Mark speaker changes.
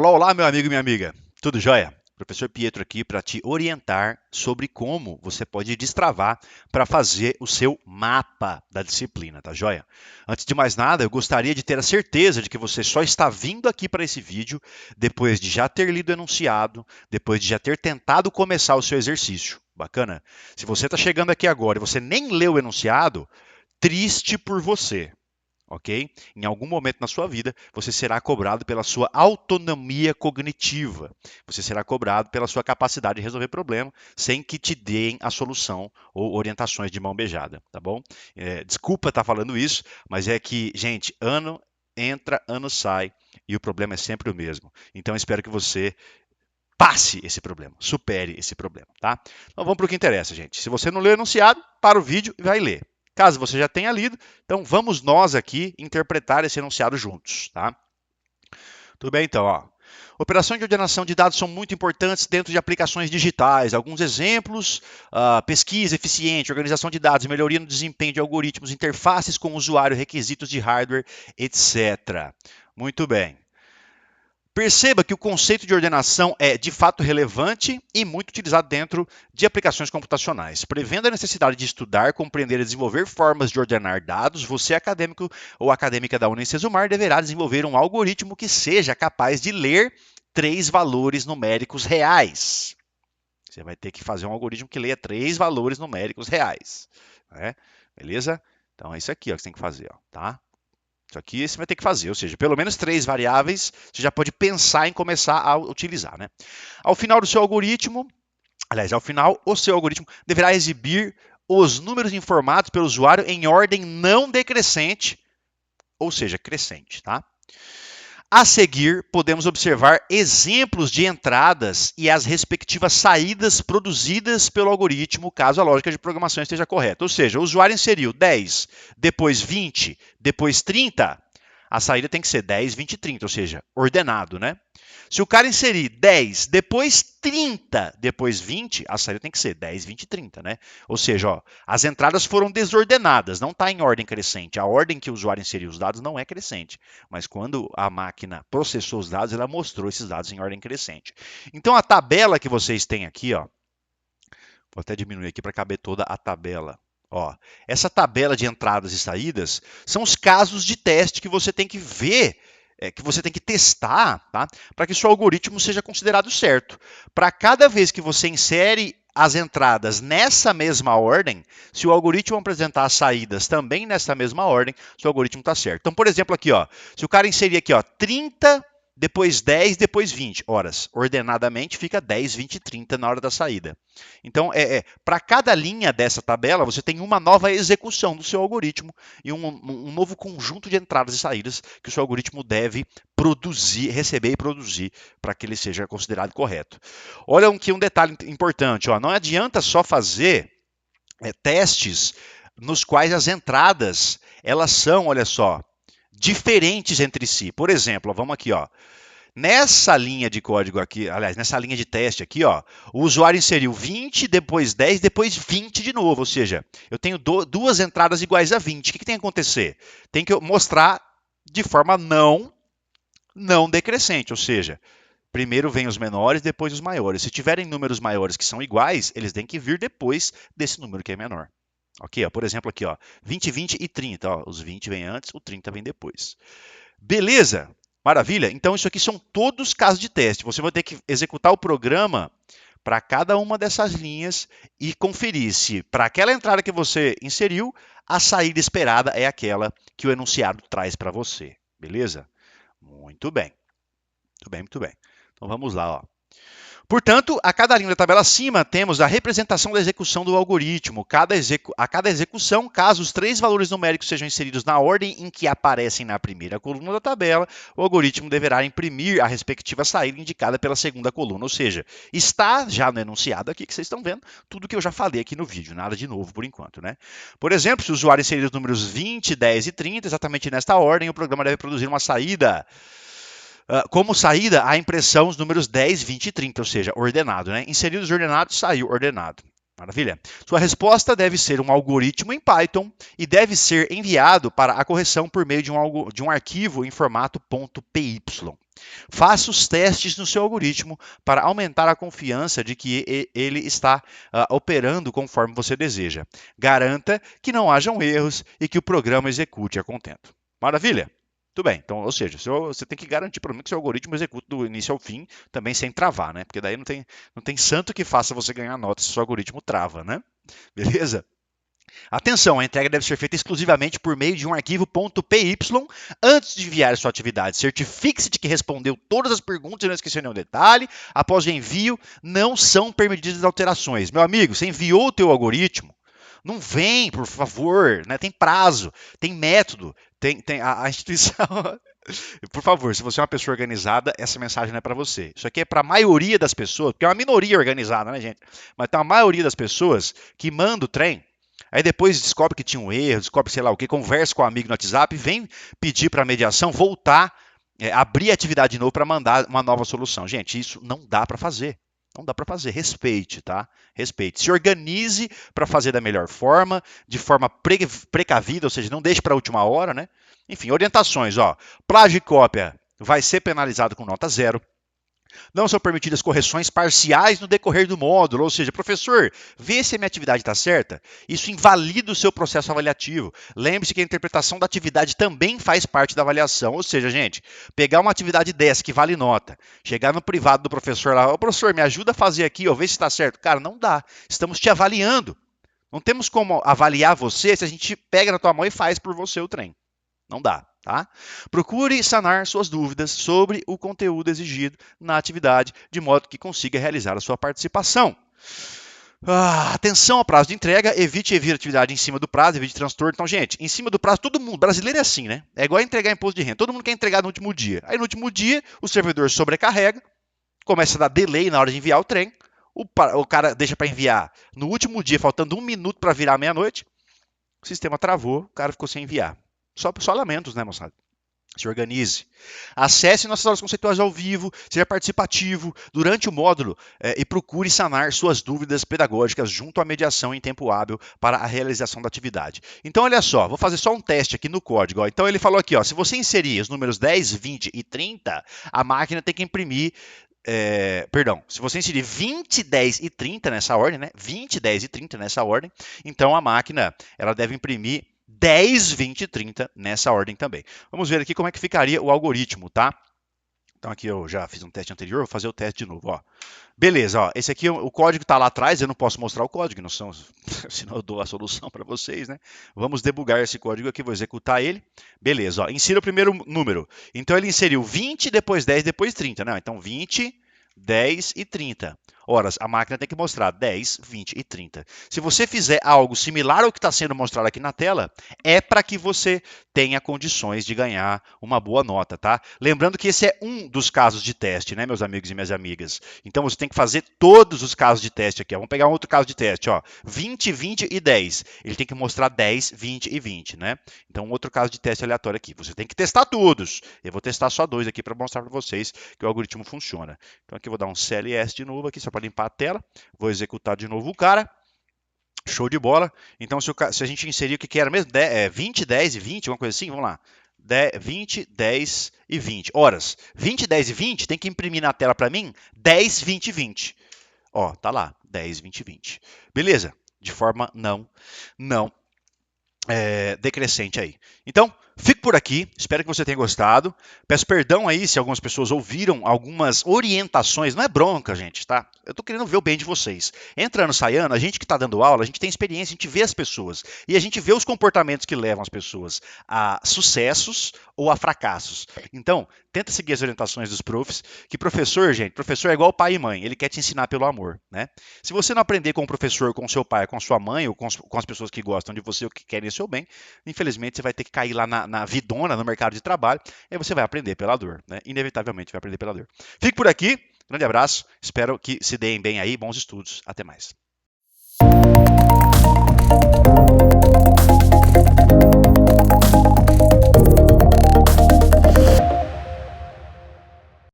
Speaker 1: Olá, olá, meu amigo e minha amiga. Tudo jóia? Professor Pietro aqui para te orientar sobre como você pode destravar para fazer o seu mapa da disciplina, tá jóia? Antes de mais nada, eu gostaria de ter a certeza de que você só está vindo aqui para esse vídeo depois de já ter lido o enunciado, depois de já ter tentado começar o seu exercício. Bacana? Se você está chegando aqui agora e você nem leu o enunciado, triste por você. Ok? Em algum momento na sua vida, você será cobrado pela sua autonomia cognitiva. Você será cobrado pela sua capacidade de resolver problema sem que te deem a solução ou orientações de mão beijada, tá bom? Desculpa estar falando isso, mas é que, gente, ano entra, ano sai e o problema é sempre o mesmo. Então, espero que você passe esse problema, supere esse problema, tá? Então, vamos para o que interessa, gente. Se você não leu o enunciado, para o vídeo e vai ler. Caso você já tenha lido, então vamos nós aqui interpretar esse enunciado juntos, tá? Tudo bem, então, ó. Operações de ordenação de dados são muito importantes dentro de aplicações digitais. Alguns exemplos: pesquisa eficiente, organização de dados, melhoria no desempenho de algoritmos, interfaces com o usuário, requisitos de hardware, etc. Muito bem. Perceba que o conceito de ordenação é de fato relevante e muito utilizado dentro de aplicações computacionais. Prevendo a necessidade de estudar, compreender e desenvolver formas de ordenar dados, você, acadêmico ou acadêmica da Unicesumar, deverá desenvolver um algoritmo que seja capaz de ler 3 valores numéricos reais. Você vai ter que fazer um algoritmo que leia 3 valores numéricos reais. Né? Beleza? Então é isso aqui ó, que você tem que fazer, ó, tá? Isso aqui você vai ter que fazer, ou seja, pelo menos 3 variáveis você já pode pensar em começar a utilizar. Né? Ao final do seu algoritmo, aliás, ao final, o seu algoritmo deverá exibir os números informados pelo usuário em ordem não decrescente, ou seja, crescente. Tá? A seguir, podemos observar exemplos de entradas e as respectivas saídas produzidas pelo algoritmo, caso a lógica de programação esteja correta. Ou seja, o usuário inseriu 10, depois 20, depois 30, a saída tem que ser 10, 20 e 30, ou seja, ordenado, né? Se o cara inserir 10, depois 30, depois 20, a saída tem que ser 10, 20 e 30, né? Ou seja, ó, as entradas foram desordenadas, não está em ordem crescente. A ordem que o usuário inseriu os dados não é crescente. Mas quando a máquina processou os dados, ela mostrou esses dados em ordem crescente. Então a tabela que vocês têm aqui, ó, vou até diminuir aqui para caber toda a tabela. Ó, essa tabela de entradas e saídas são os casos de teste que você tem que ver, que você tem que testar, tá? Para que seu algoritmo seja considerado certo. Para cada vez que você insere as entradas nessa mesma ordem, se o algoritmo apresentar as saídas também nessa mesma ordem, seu algoritmo está certo. Então, por exemplo, aqui, ó, se o cara inserir aqui, ó, 30, depois 10, depois 20 horas, ordenadamente fica 10, 20 e 30 na hora da saída. Então, para cada linha dessa tabela, você tem uma nova execução do seu algoritmo e um novo conjunto de entradas e saídas que o seu algoritmo deve produzir, receber e produzir para que ele seja considerado correto. Olha aqui um detalhe importante, ó, não adianta só fazer testes nos quais as entradas elas são, olha só, diferentes entre si. Por exemplo, ó, vamos aqui, ó. Nessa linha de código aqui, aliás, nessa linha de teste aqui, ó, o usuário inseriu 20, depois 10, depois 20 de novo. Ou seja, eu tenho duas entradas iguais a 20. O que tem que acontecer? Tem que mostrar de forma não decrescente. Ou seja, primeiro vem os menores, depois os maiores. Se tiverem números maiores que são iguais, eles têm que vir depois desse número que é menor. Ok, ó, por exemplo, aqui, ó, 20, 20 e 30. Ó, os 20 vêm antes, o 30 vem depois. Beleza? Maravilha? Então, isso aqui são todos casos de teste. Você vai ter que executar o programa para cada uma dessas linhas e conferir se, para aquela entrada que você inseriu, a saída esperada é aquela que o enunciado traz para você. Beleza? Muito bem. Muito bem, muito bem. Então, vamos lá, ó. Portanto, a cada linha da tabela acima, temos a representação da execução do algoritmo. A cada execução, caso os 3 valores numéricos sejam inseridos na ordem em que aparecem na primeira coluna da tabela, o algoritmo deverá imprimir a respectiva saída indicada pela segunda coluna. Ou seja, está já no enunciado aqui que vocês estão vendo tudo que eu já falei aqui no vídeo, nada de novo por enquanto. Né? Por exemplo, se o usuário inserir os números 20, 10 e 30, exatamente nesta ordem, o programa deve produzir uma saída. Como saída, a impressão os números 10, 20 e 30, ou seja, ordenado. Né? Inseridos ordenados, saiu ordenado. Maravilha? Sua resposta deve ser um algoritmo em Python e deve ser enviado para a correção por meio de um arquivo em formato .py. Faça os testes no seu algoritmo para aumentar a confiança de que ele está operando conforme você deseja. Garanta que não hajam erros e que o programa execute a contento. Maravilha? Tudo bem. Então, ou seja, você tem que garantir pelo menos que seu algoritmo execute do início ao fim, também sem travar, né? Porque daí não tem santo que faça você ganhar nota se o seu algoritmo trava, né? Beleza? Atenção, a entrega deve ser feita exclusivamente por meio de um arquivo .py antes de enviar sua atividade. Certifique-se de que respondeu todas as perguntas e não esqueceu nenhum detalhe. Após o envio, não são permitidas alterações. Meu amigo, você enviou o teu algoritmo? Não vem, por favor, né? Tem prazo, tem método, tem a instituição. Por favor, se você é uma pessoa organizada, essa mensagem não é para você. Isso aqui é para a maioria das pessoas, porque é uma minoria organizada, né, gente? Mas tem uma maioria das pessoas que manda o trem. Aí depois descobre que tinha um erro, descobre sei lá o que, conversa com o amigo no WhatsApp, vem pedir para a mediação voltar, abrir a atividade de novo para mandar uma nova solução. Gente, isso não dá para fazer. Não dá para fazer. Respeite, tá? Respeite. Se organize para fazer da melhor forma, de forma precavida, ou seja, não deixe para a última hora, né? Enfim, orientações, ó. Plágio e cópia vai ser penalizado com nota 0. Não são permitidas correções parciais no decorrer do módulo, ou seja, professor, vê se a minha atividade está certa. Isso invalida o seu processo avaliativo. Lembre-se que a interpretação da atividade também faz parte da avaliação. Ou seja, gente, pegar uma atividade dessa que vale nota, chegar no privado do professor lá, ô professor, me ajuda a fazer aqui, ó, ver se está certo. Cara, não dá. Estamos te avaliando. Não temos como avaliar você se a gente pega na tua mão e faz por você o trem. Não dá, tá? Procure sanar suas dúvidas sobre o conteúdo exigido na atividade, de modo que consiga realizar a sua participação. Atenção ao prazo de entrega, evite a atividade em cima do prazo, evite transtorno. Então, gente, em cima do prazo, todo mundo, brasileiro é assim, né? É igual entregar imposto de renda, todo mundo quer entregar no último dia. Aí no último dia, o servidor sobrecarrega, começa a dar delay na hora de enviar o trem, o cara deixa para enviar no último dia, faltando 1 minuto para virar meia-noite, o sistema travou, o cara ficou sem enviar. Só lamentos, né, moçada? Se organize. Acesse nossas aulas conceituais ao vivo, seja participativo durante o módulo e procure sanar suas dúvidas pedagógicas junto à mediação em tempo hábil para a realização da atividade. Então, olha só, vou fazer só um teste aqui no código. Ó. Então, ele falou aqui, ó, se você inserir os números 10, 20 e 30, a máquina tem que imprimir se você inserir 20, 10 e 30 nessa ordem, né? 20, 10 e 30 nessa ordem, então a máquina ela deve imprimir 10, 20 e 30 nessa ordem também. Vamos ver aqui como é que ficaria o algoritmo, tá? Então aqui eu já fiz um teste anterior, vou fazer o teste de novo, ó. Beleza, ó, esse aqui, o código está lá atrás, eu não posso mostrar o código, não são, senão eu dou a solução para vocês, né? Vamos debugar esse código aqui, vou executar ele. Beleza, ó, insira o primeiro número. Então ele inseriu 20, depois 10, depois 30, né? Então 20, 10 e 30. Horas, a máquina tem que mostrar 10, 20 e 30. Se você fizer algo similar ao que está sendo mostrado aqui na tela, é para que você tenha condições de ganhar uma boa nota, tá? Lembrando que esse é um dos casos de teste, né, meus amigos e minhas amigas? Então você tem que fazer todos os casos de teste aqui. Ó. Vamos pegar um outro caso de teste, ó. 20, 20 e 10. Ele tem que mostrar 10, 20 e 20, né? Então um outro caso de teste aleatório aqui. Você tem que testar todos. Eu vou testar só 2 aqui para mostrar para vocês que o algoritmo funciona. Então aqui eu vou dar um CLS de novo aqui, só para limpar a tela. Vou executar de novo o cara. Show de bola. Então, se a gente inserir o que era mesmo, 20, 10 e 20, alguma coisa assim, vamos lá. 20, 10 e 20. Horas. 20, 10 e 20 tem que imprimir na tela para mim 10, 20 e 20. Ó, tá lá. 10, 20 e 20. Beleza? De forma não decrescente aí. Então, fico por aqui, espero que você tenha gostado. Peço perdão aí se algumas pessoas ouviram algumas orientações, não é bronca, gente, tá? Eu tô querendo ver o bem de vocês. Entrando, saindo, a gente que tá dando aula, a gente tem experiência, a gente vê as pessoas e a gente vê os comportamentos que levam as pessoas a sucessos ou a fracassos. Então, tenta seguir as orientações dos profs, que professor, gente, professor é igual pai e mãe, ele quer te ensinar pelo amor, né? Se você não aprender com o professor, com o seu pai, com a sua mãe ou com as pessoas que gostam de você ou que querem o seu bem, infelizmente você vai ter que cair lá na vidona, no mercado de trabalho, e aí você vai aprender pela dor, né? Inevitavelmente vai aprender pela dor. Fique por aqui, grande abraço, espero que se deem bem aí, bons estudos, até mais.